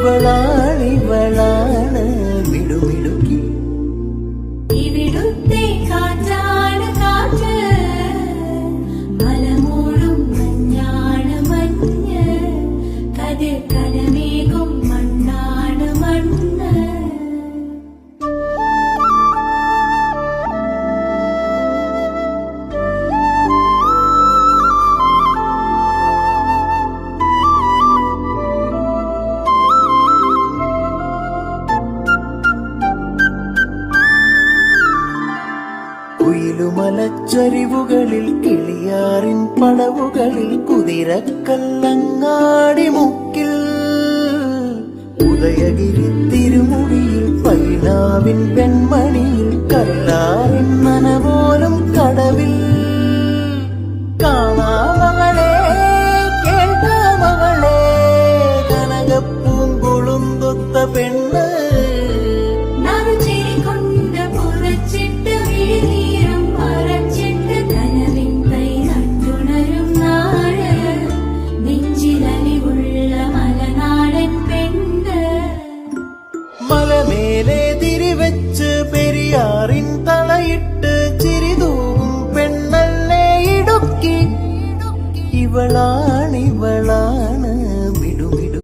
ഇവളാണ് മിടുമിടുക്കി. ഇവിടുത്തെ കാറ്റാണ് കാറ്റ്, മലമൂടും മഞ്ഞാണ് മഞ്ഞ്, കതിർ കനമേകും മണ്ണാണ് മണ്ണ്. കുയിലുമലച്ചരിവുകളിൽ കിളിയാറിൻ പടവുകളിൽ കുതിരക്കല്ലങ്ങാടി മുക്കിൽ ഉദയഗിരി തിരുമുടിയിൽ പൈനാവിൻ പെൺമണിയിൽ കല്ലാറിൻ നനപോലും കടവിൽ. കാണാമകളെ കേൾക്കാമകളെ കനകപ്പൂങ്കുളുന്തൊത്ത പെണ്ണ്, മലമേലെ തിരിവെച്ച് പെരിയാറിൻ തളയിട്ട് ചിരിതൂകും പെണ്ണല്ലേ ഇടുക്കി. ഇവളാ